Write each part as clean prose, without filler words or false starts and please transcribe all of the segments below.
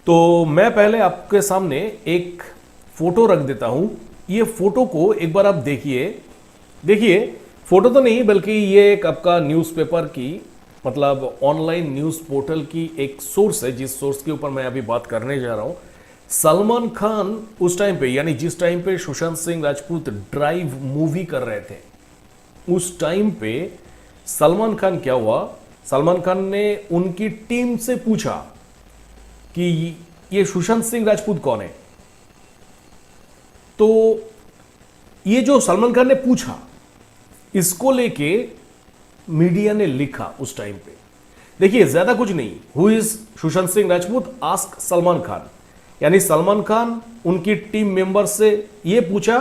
तो मैं पहले आपके सामने एक फोटो रख देता हूं। ये फोटो को एक बार आप देखिए। देखिए, फोटो तो नहीं बल्कि ये एक आपका न्यूज़पेपर की मतलब ऑनलाइन न्यूज़ पोर्टल की एक सोर्स है, जिस सोर्स के ऊपर मैं अभी बात करने जा रहा हूं। सलमान खान उस टाइम पे, यानी जिस टाइम पे सुशांत सिंह राजपूत ड्राइव मूवी कर रहे थे, उस टाइम पे सलमान खान क्या हुआ, सलमान खान ने उनकी टीम से पूछा कि ये सुशांत सिंह राजपूत कौन है। तो ये जो सलमान खान ने पूछा, इसको लेके मीडिया ने लिखा उस टाइम पे। देखिए, ज्यादा कुछ नहीं, who is Sushant Singh Rajput ask Salman Khan, यानी सलमान खान उनकी टीम मेंबर से ये पूछा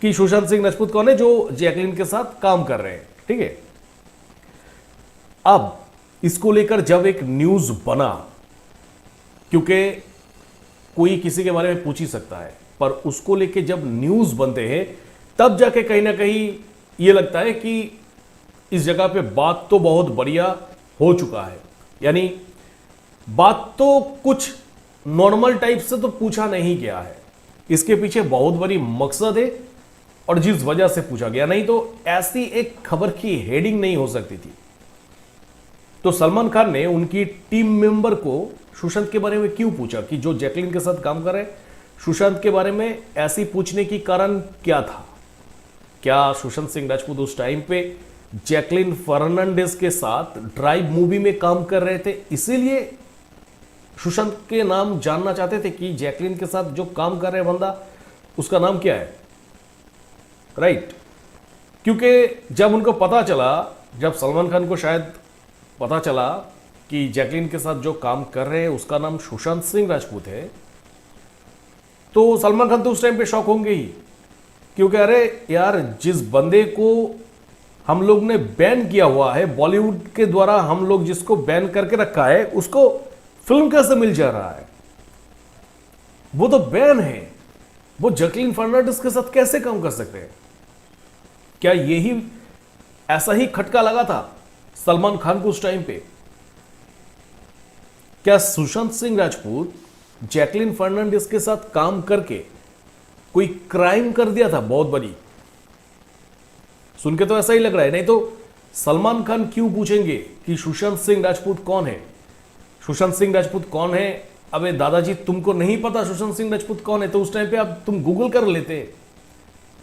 कि सुशांत सिंह राजपूत कौन है जो जैकलिन के साथ काम कर रहे हैं। ठीक है, अब इसको लेकर जब एक न्यूज बना, क्योंकि कोई किसी के बारे में पूछ ही सकता है, पर उसको लेके जब न्यूज बनते हैं तब जाके कहीं ना कहीं ये लगता है कि इस जगह पे बात तो बहुत बढ़िया हो चुका है। यानी बात तो कुछ नॉर्मल टाइप से तो पूछा नहीं गया है, इसके पीछे बहुत बड़ी मकसद है और जिस वजह से पूछा गया, नहीं तो ऐसी एक खबर की हेडिंग नहीं हो सकती थी। तो सलमान खान ने उनकी टीम मेंबर को सुशांत के बारे में क्यों पूछा कि जो जैकलिन के साथ काम कर रहे हैं, सुशांत के बारे में ऐसी पूछने की कारण क्या था? क्या सुशांत सिंह राजपूत उस टाइम पे जैकलिन फर्नांडिस के साथ ड्राइव मूवी में काम कर रहे थे, इसीलिए सुशांत के नाम जानना चाहते थे कि जैकलिन के साथ जो काम कर रहे बंदा, उसका नाम क्या है? राइट। क्योंकि जब उनको पता चला, जब सलमान खान को शायद पता चला कि जैकलिन के साथ जो काम कर रहे हैं उसका नाम सुशांत सिंह राजपूत है, तो सलमान खान तो उस टाइम पे शॉक होंगे ही। क्योंकि अरे यार, जिस बंदे को हम लोग ने बैन किया हुआ है, बॉलीवुड के द्वारा हम लोग जिसको बैन करके रखा है, उसको फिल्म कैसे मिल जा रहा है? वो तो बैन है, वो जैकलिन फर्नांडिस के साथ कैसे काम कर सकते हैं? क्या यही ऐसा ही खटका लगा था सलमान खान को उस टाइम पे? क्या सुशांत सिंह राजपूत जैकलिन फर्नांडिस के साथ काम करके कोई क्राइम कर दिया था बहुत बड़ी? सुन के तो ऐसा ही लग रहा है, नहीं तो सलमान खान क्यों पूछेंगे कि सुशांत सिंह राजपूत कौन है? सुशांत सिंह राजपूत कौन है? अबे दादाजी, तुमको नहीं पता सुशांत सिंह राजपूत कौन है तो उस टाइम पे आप तुम गूगल कर लेते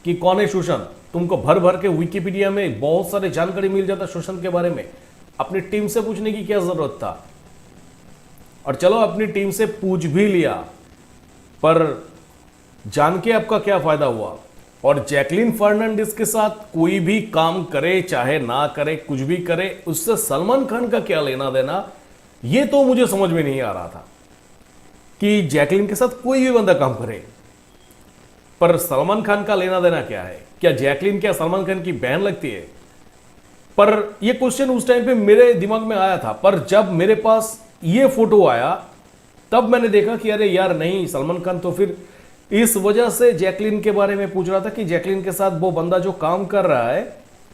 कि कौन है सुशांत। तुमको भर भर के विकिपीडिया में बहुत सारे जानकारी मिल जाता सुशांत के बारे में। अपनी टीम से पूछने की क्या जरूरत था? और चलो, अपनी टीम से पूछ भी लिया, पर जान के आपका क्या फायदा हुआ? और जैकलिन फर्नांडिस के साथ कोई भी काम करे चाहे ना करे, कुछ भी करे, उससे सलमान खान का क्या लेना देना? ये तो मुझे समझ में नहीं आ रहा था कि जैकलिन के साथ कोई भी बंदा काम करे, पर सलमान खान का लेना देना क्या है? क्या जैकलिन क्या सलमान खान की बहन लगती है? पर यह क्वेश्चन उस टाइम पे मेरे दिमाग में आया था, पर जब मेरे पास ये फोटो आया तब मैंने देखा कि अरे यार नहीं, सलमान खान तो फिर इस वजह से जैकलिन के बारे में पूछ रहा था कि जैकलिन के साथ वो बंदा जो काम कर रहा है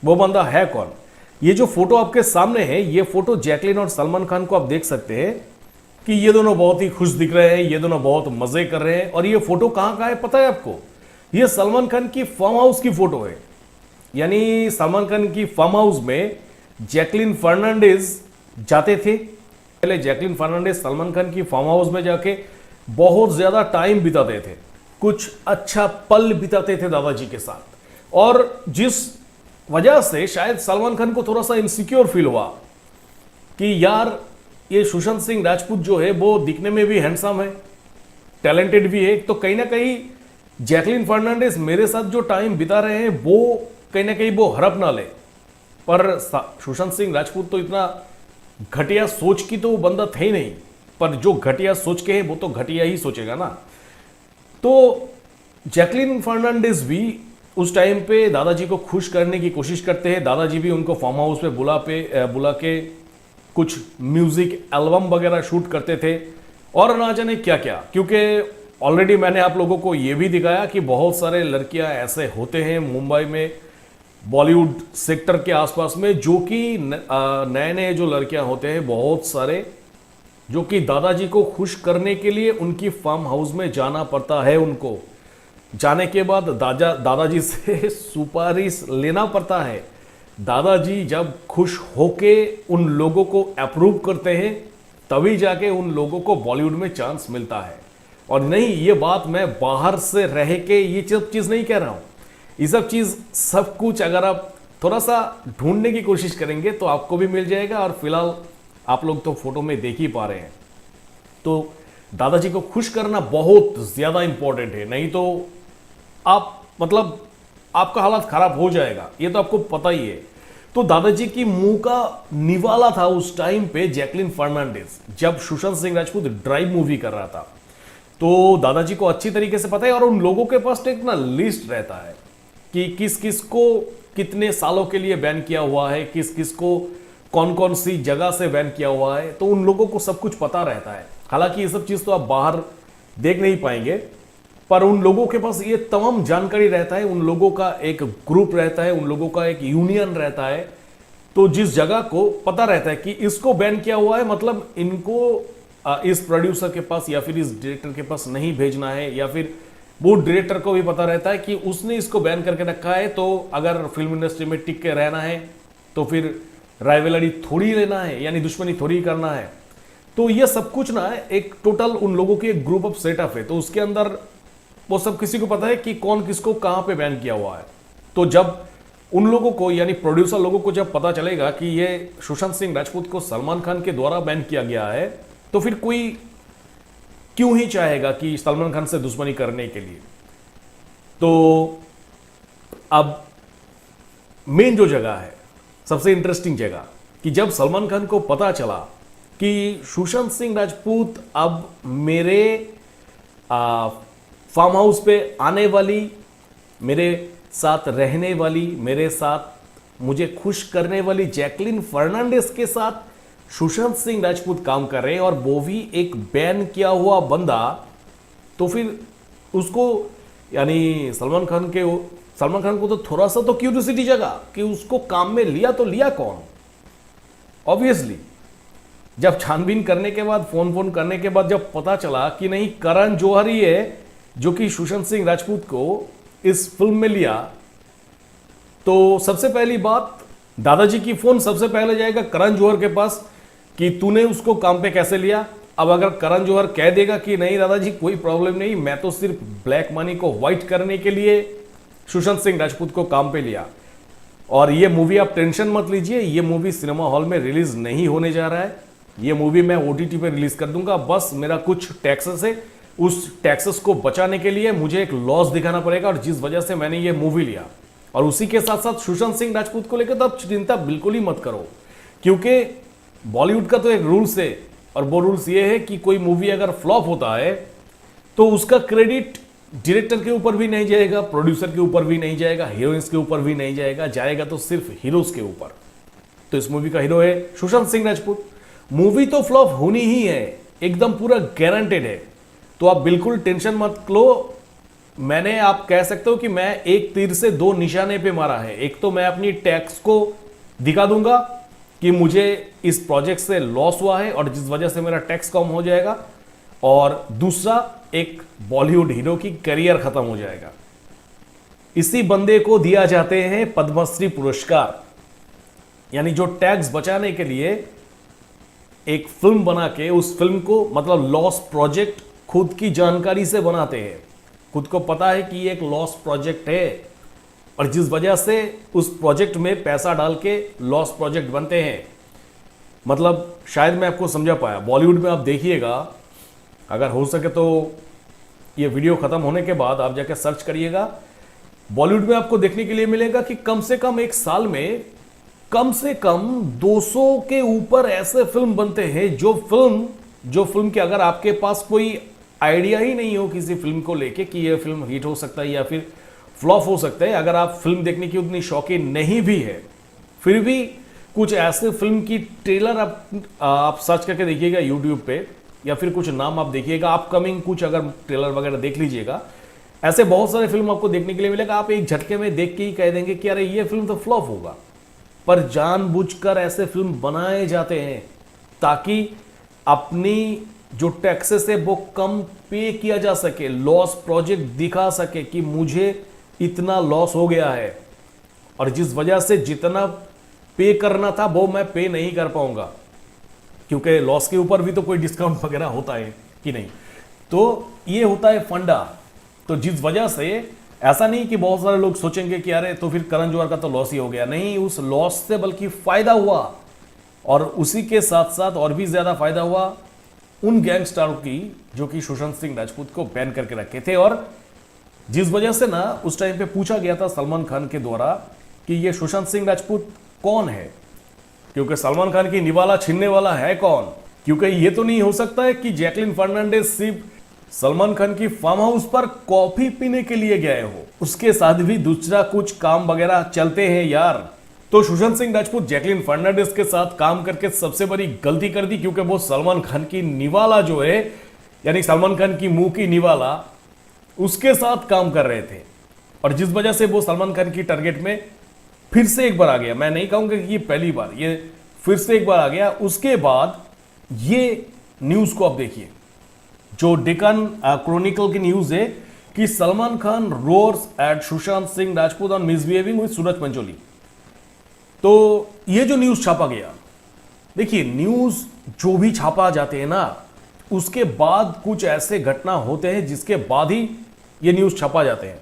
वो बंदा है कौन। ये जो फोटो आपके सामने है, ये फोटो जैकलिन और सलमान खान को आप देख सकते हैं कि ये दोनों बहुत ही खुश दिख रहे हैं, ये दोनों बहुत मजे कर रहे हैं। और ये फोटो कहां का है पता है आपको? ये सलमान खान की फार्म हाउस की फोटो है। यानी सलमान खान की फार्म हाउस में जैकलिन फर्नांडिस जाते थे। पहले जैकलिन फर्नांडिस सलमान खान की फार्म हाउस में जाके बहुत ज्यादा टाइम बिताते थे, कुछ अच्छा पल बिताते थे दादाजी के साथ। और जिस वजह से शायद सलमान खान को थोड़ा सा इनसिक्योर फील हुआ कि यार, ये सुशांत सिंह राजपूत जो है वो दिखने में भी हैंडसम है, टैलेंटेड भी है, तो कहीं ना कहीं जैकलिन फर्नांडिस मेरे साथ जो टाइम बिता रहे हैं वो कहीं ना कहीं वो हड़प ना ले। पर सुशांत सिंह राजपूत तो इतना घटिया सोच की तो बंदा थे ही नहीं, पर जो घटिया सोच के है वो तो घटिया ही सोचेगा ना। तो जैकलिन फर्नांडिस भी उस टाइम पे दादाजी को खुश करने की कोशिश करते हैं। दादाजी भी उनको फार्म हाउस पे बुला के कुछ म्यूजिक एल्बम वगैरह शूट करते थे और ना जाने क्या क्या। क्योंकि ऑलरेडी मैंने आप लोगों को यह भी दिखाया कि बहुत सारे लड़कियां ऐसे होते हैं मुंबई में, बॉलीवुड सेक्टर के आसपास में, जो कि नए नए जो लड़कियां होते हैं, बहुत सारे जो कि दादाजी को खुश करने के लिए उनकी फार्म हाउस में जाना पड़ता है। उनको जाने के बाद दादाजी से सुपारिश लेना पड़ता है। दादाजी जब खुश होके उन लोगों को अप्रूव करते हैं तभी जाके उन लोगों को बॉलीवुड में चांस मिलता है। और नहीं, ये बात मैं बाहर से रह के ये सब चीज़ नहीं कह रहा हूँ। ये सब चीज़ सब कुछ अगर आप थोड़ा सा ढूंढने की कोशिश करेंगे तो आपको भी मिल जाएगा। और फिलहाल आप लोग तो फोटो में देख ही पा रहे हैं। तो दादाजी को खुश करना बहुत ज़्यादा इंपॉर्टेंट है, नहीं तो आप मतलब आपका हालत खराब हो जाएगा, ये तो आपको पता ही है। तो दादाजी की मुंह का निवाला था उस टाइम पे जैकलिन फर्नांडिस, जब सुशांत सिंह राजपूत ड्राइव मूवी कर रहा था। तो दादाजी को अच्छी तरीके से पता है और उन लोगों के पास एक ना लिस्ट रहता है कि किस किस को कितने सालों के लिए बैन किया हुआ है, किस किस को कौन कौन सी जगह से बैन किया हुआ है। तो उन लोगों को सब कुछ पता रहता है। हालांकि ये सब चीज़ तो आप बाहर देख नहीं पाएंगे, पर उन लोगों के पास ये तमाम जानकारी रहता है। उन लोगों का एक ग्रुप रहता है, उन लोगों का एक यूनियन रहता है। तो जिस जगह को पता रहता है कि इसको बैन किया हुआ है, मतलब इनको इस प्रोड्यूसर के पास या फिर इस डायरेक्टर के पास नहीं भेजना है, या फिर वो डायरेक्टर को भी पता रहता है कि उसने इसको बैन करके रखा है। तो अगर फिल्म इंडस्ट्री में टिक के रहना है तो फिर राइवलरी थोड़ी लेना है, यानी दुश्मनी थोड़ी करना है। तो ये सब कुछ ना एक टोटल उन लोगों की एक ग्रुप ऑफ सेटअप है। तो उसके अंदर वो सब किसी को पता है कि कौन किसको कहां पे बैन किया हुआ है। तो जब उन लोगों को यानी प्रोड्यूसर लोगों को जब पता चलेगा कि ये सुशांत सिंह राजपूत को सलमान खान के द्वारा बैन किया गया है, तो फिर कोई क्यों ही चाहेगा कि सलमान खान से दुश्मनी करने के लिए। तो अब मेन जो जगह है, सबसे इंटरेस्टिंग जगह, कि जब सलमान खान को पता चला कि सुशांत सिंह राजपूत अब मेरे फार्म हाउस पे आने वाली, मेरे साथ रहने वाली, मेरे साथ मुझे खुश करने वाली जैकलिन फर्नांडिस के साथ सुशांत सिंह राजपूत काम कर रहे हैं, और वो भी एक बैन किया हुआ बंदा, तो फिर उसको यानी सलमान खान को तो थोड़ा सा तो क्यूरियोसिटी जगा कि उसको काम में लिया तो लिया कौन। ऑब्वियसली जब छानबीन करने के बाद, फोन करने के बाद जब पता चला कि नहीं, करण जौहर ही है जो कि सुशांत सिंह राजपूत को इस फिल्म में लिया, तो सबसे पहली बात, दादाजी की फोन सबसे पहले जाएगा करण जौहर के पास कि तूने उसको काम पे कैसे लिया। अब अगर करण जौहर कह देगा कि नहीं दादाजी कोई प्रॉब्लम नहीं, मैं तो सिर्फ ब्लैक मनी को व्हाइट करने के लिए सुशांत सिंह राजपूत को काम पे लिया, और ये मूवी आप टेंशन मत लीजिए, ये मूवी सिनेमा हॉल में रिलीज नहीं होने जा रहा है, ये मूवी मैं OTT पे रिलीज कर दूंगा। बस मेरा कुछ टैक्सेस है, उस टैक्सेस को बचाने के लिए मुझे एक लॉस दिखाना पड़ेगा, और जिस वजह से मैंने ये मूवी लिया। और उसी के साथ साथ सुशांत सिंह राजपूत को लेकर तो आप चिंता बिल्कुल ही मत करो, क्योंकि बॉलीवुड का तो एक रूल्स है, और वो रूल्स ये है कि कोई मूवी अगर फ्लॉप होता है तो उसका क्रेडिट डायरेक्टर के ऊपर भी नहीं जाएगा, प्रोड्यूसर के ऊपर भी नहीं जाएगा, हीरोइंस के ऊपर भी नहीं जाएगा तो सिर्फ हीरोज के ऊपर। तो इस मूवी का हीरो है सुशांत सिंह राजपूत। मूवी तो फ्लॉप होनी ही है, एकदम पूरा गारंटेड है। तो आप बिल्कुल टेंशन मत लो। मैंने, आप कह सकते हो कि मैं एक तीर से दो निशाने पे मारा है। एक तो मैं अपनी टैक्स को दिखा दूंगा कि मुझे इस प्रोजेक्ट से लॉस हुआ है और जिस वजह से मेरा टैक्स कम हो जाएगा, और दूसरा एक बॉलीवुड हीरो की करियर खत्म हो जाएगा। इसी बंदे को दिया जाते हैं पद्मश्री पुरस्कार, यानी जो टैक्स बचाने के लिए एक फिल्म बना के उस फिल्म को, मतलब लॉस प्रोजेक्ट खुद की जानकारी से बनाते हैं, खुद को पता है कि ये एक लॉस प्रोजेक्ट है, और जिस वजह से उस प्रोजेक्ट में पैसा डाल के लॉस प्रोजेक्ट बनते हैं। मतलब शायद मैं आपको समझा पाया। बॉलीवुड में आप देखिएगा, अगर हो सके तो ये वीडियो खत्म होने के बाद आप जाकर सर्च करिएगा, बॉलीवुड में आपको देखने के लिए मिलेगा कि कम से कम एक साल में कम से कम 200 के ऊपर ऐसे फिल्म बनते हैं जो फिल्म के अगर आपके पास कोई आइडिया ही नहीं हो किसी फिल्म को लेके कि ये फिल्म हिट हो सकता है या फिर फ्लॉप हो सकता है, अगर आप फिल्म देखने की उतनी शौकीन नहीं भी है, फिर भी कुछ ऐसे फिल्म की ट्रेलर आप सर्च करके देखिएगा यूट्यूब पे, या फिर कुछ नाम आप देखिएगा, अपकमिंग कुछ अगर ट्रेलर वगैरह देख लीजिएगा, ऐसे बहुत सारे फिल्म आपको देखने के लिए मिलेगा। आप एक झटके में देख के ही कह देंगे कि अरे ये फिल्म तो फ्लॉप होगा। पर जानबूझकर ऐसे फिल्म बनाए जाते हैं ताकि अपनी जो टैक्सेस है वो कम पे किया जा सके, लॉस प्रोजेक्ट दिखा सके कि मुझे इतना लॉस हो गया है और जिस वजह से जितना पे करना था वो मैं पे नहीं कर पाऊंगा, क्योंकि लॉस के ऊपर भी तो कोई डिस्काउंट वगैरह होता है कि नहीं। तो ये होता है फंडा। तो जिस वजह से ऐसा नहीं कि बहुत सारे लोग सोचेंगे कि अरे तो फिर करण जौहर का तो लॉस ही हो गया, नहीं, उस लॉस से बल्कि फायदा हुआ और उसी के साथ साथ और भी ज्यादा फायदा हुआ उन गैंगस्टरों की जो कि सुशांत सिंह राजपूत को बैन करके रखे थे। और जिस वजह से ना उस टाइम पे पूछा गया था सलमान खान के द्वारा कि ये सुशांत सिंह राजपूत कौन है, क्योंकि सलमान खान की निवाला छीनने वाला है कौन, क्योंकि ये तो नहीं हो सकता है कि जैकलिन फर्नांडिस सिर्फ सलमान खान की फार्म हाउस पर कॉफी पीने के लिए गए हो, उसके साथ भी दूसरा कुछ काम वगैरह चलते हैं यार। तो सुशांत सिंह राजपूत जैकलिन फर्नांडिस के साथ काम करके सबसे बड़ी गलती कर दी, क्योंकि वो सलमान खान की निवाला जो है, यानी सलमान खान की मुंह की निवाला, उसके साथ काम कर रहे थे और जिस वजह से वो सलमान खान की टारगेट में फिर से एक बार आ गया। मैं नहीं कहूंगा कि ये पहली बार, ये फिर से एक बार आ गया। उसके बाद ये न्यूज को आप देखिए, जो डेक्कन क्रॉनिकल की न्यूज है कि Salman Khan roars at Sushant Singh Rajput on misbehaving with Suraj Pancholi. तो ये जो न्यूज छापा गया, देखिए न्यूज जो भी छापा जाते हैं ना, उसके बाद कुछ ऐसे घटना होते हैं जिसके बाद ही ये न्यूज छापा जाते हैं।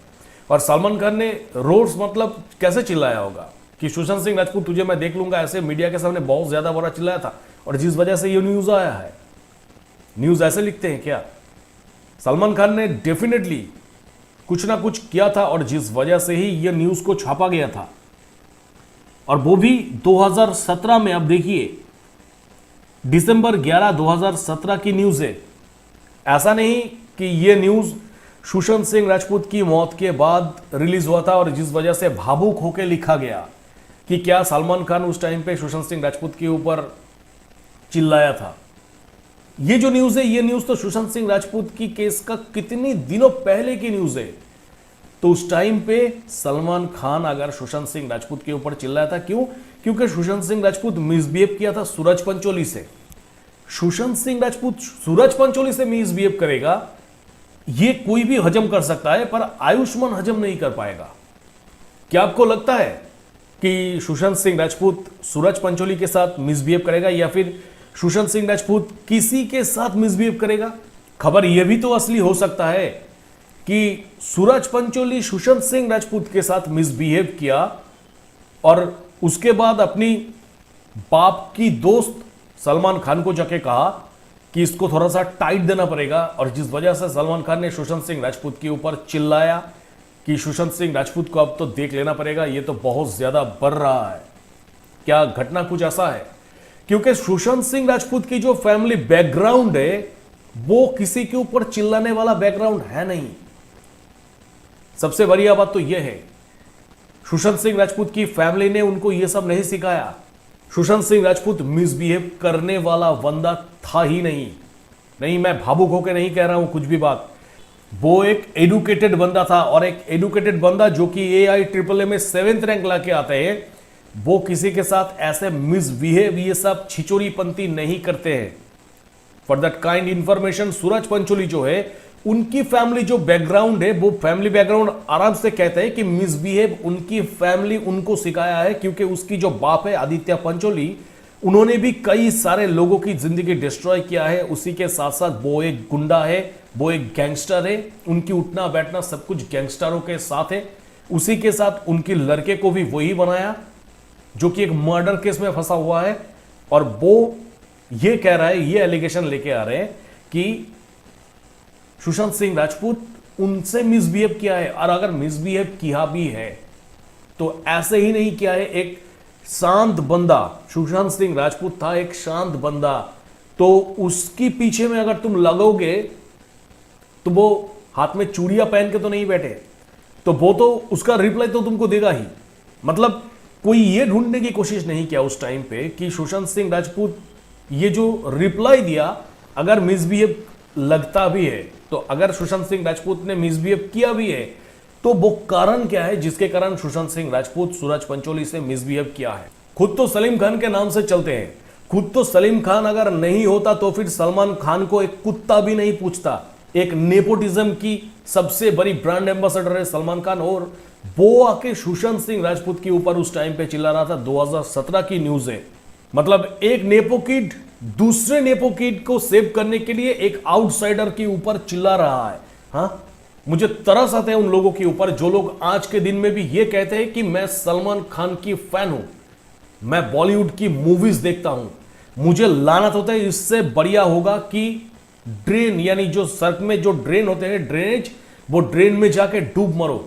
और सलमान खान ने रोर्स मतलब कैसे चिल्लाया होगा कि सुशांत सिंह राजपूत तुझे मैं देख लूंगा, ऐसे मीडिया के सामने बहुत ज्यादा बड़ा चिल्लाया था और जिस वजह से ये न्यूज आया है। न्यूज ऐसे लिखते हैं क्या? सलमान खान ने डेफिनेटली कुछ ना कुछ किया था और जिस वजह से ही ये न्यूज को छापा गया था, और वो भी 2017 में। अब देखिए दिसंबर 11 2017 की न्यूज है। ऐसा नहीं कि ये न्यूज सुशांत सिंह राजपूत की मौत के बाद रिलीज हुआ था और जिस वजह से भावुक होकर लिखा गया कि क्या सलमान खान उस टाइम पे सुशांत सिंह राजपूत के ऊपर चिल्लाया था। ये जो न्यूज है, ये न्यूज तो सुशांत सिंह राजपूत की केस का कितने दिनों पहले की न्यूज है। तो उस टाइम पे सलमान खान अगर सुशांत सिंह राजपूत के ऊपर चिल्लाया था, क्यों? क्योंकि सुशांत सिंह राजपूत मिसबिहेव किया था सूरज पंचोली से। सुशांत सिंह राजपूत सूरज पंचोली से मिसबिहेव करेगा, ये कोई भी हजम कर सकता है, पर आयुष्मान हजम नहीं कर पाएगा। क्या आपको लगता है कि सुशांत सिंह राजपूत सूरज पंचोली के साथ मिसबिहेव करेगा या फिर सुशांत सिंह राजपूत किसी के साथ मिसबिहेव करेगा? खबर यह भी तो असली हो सकता है कि सूरज पंचोली सुशांत सिंह राजपूत के साथ मिसबिहेव किया और उसके बाद अपनी बाप की दोस्त सलमान खान को जाके कहा कि इसको थोड़ा सा टाइट देना पड़ेगा, और जिस वजह से सलमान खान ने सुशांत सिंह राजपूत के ऊपर चिल्लाया कि सुशांत सिंह राजपूत को अब तो देख लेना पड़ेगा, ये तो बहुत ज्यादा बढ़ रहा है। क्या घटना कुछ ऐसा है? क्योंकि सुशांत सिंह राजपूत की जो फैमिली बैकग्राउंड है वो किसी के ऊपर चिल्लाने वाला बैकग्राउंड है नहीं। सबसे बढ़िया बात तो यह है, सुशांत सिंह राजपूत की फैमिली ने उनको यह सब नहीं सिखाया। सुशांत सिंह राजपूत मिसबिहेव करने वाला बंदा था ही नहीं। नहीं, मैं भावुक होकर नहीं कह रहा हूं कुछ भी बात। वो एक एडुकेटेड बंदा था, और एक एडुकेटेड बंदा जो कि AIAAA में 7th रैंक लाके आते हैं, वो किसी के साथ ऐसे मिसबिहेव, ये सब छिचोरीपंती नहीं करते हैं। फॉर दैट काइंड इंफॉर्मेशन, सूरज पंचोली जो है, उनकी फैमिली जो बैकग्राउंड है, वो फैमिली बैकग्राउंड आराम से कहते हैं कि मिसबिहेव उनकी फैमिली उनको सिखाया है, क्योंकि उसकी जो बाप है आदित्य पंचोली, उन्होंने भी कई सारे लोगों की जिंदगी डिस्ट्रॉय किया है। उसी के साथ साथ वो एक गुंडा है, वो एक गैंगस्टर है, उनकी उठना बैठना सब कुछ गैंगस्टरों के साथ है। उसी के साथ उनके लड़के को भी वही बनाया जो कि एक मर्डर केस में फंसा हुआ है, और वो ये कह रहा है, ये एलिगेशन लेके आ रहे हैं कि सुशांत सिंह राजपूत उनसे मिसबिहेव किया है। और अगर मिसबिहेव किया भी है तो ऐसे ही नहीं किया है। एक शांत बंदा सुशांत सिंह राजपूत था, एक शांत बंदा, तो उसकी पीछे में अगर तुम लगोगे तो वो हाथ में चूड़ियां पहन के तो नहीं बैठे, तो वो तो उसका रिप्लाई तो तुमको देगा ही। मतलब कोई ये ढूंढने की कोशिश नहीं किया उस टाइम पे कि सुशांत सिंह राजपूत ये जो रिप्लाई दिया, अगर मिसबिहेव लगता भी है, तो अगर सुशांत सिंह राजपूत ने मिसबिहेव किया भी है तो वो कारण क्या है जिसके कारण सुशांत सिंह राजपूत सूरज पंचोली से मिसबिहेव किया है। खुद तो सलीम खान के नाम से चलते हैं, खुद तो सलीम खान अगर नहीं होता तो फिर सलमान खान को एक कुत्ता भी नहीं पूछता। एक नेपोटिज्म की सबसे बड़ी ब्रांड एम्बेसडर है सलमान खान, और वो आके सुशांत सिंह राजपूत के ऊपर उस टाइम पे चिल्ला रहा था। 2017 की न्यूज है। मतलब एक नेपो किड दूसरे नेपो किड को सेव करने के लिए एक आउटसाइडर के ऊपर चिल्ला रहा है। हाँ, मुझे तरस आते हैं उन लोगों के ऊपर जो लोग आज के दिन में भी ये कहते हैं कि मैं सलमान खान की फैन हूं, मैं बॉलीवुड की मूवीज देखता हूं। मुझे लानत होता है। इससे बढ़िया होगा कि ड्रेन, यानी जो सड़क में जो ड्रेन होते हैं ड्रेनेज, वो ड्रेन में जाके डूब मरो।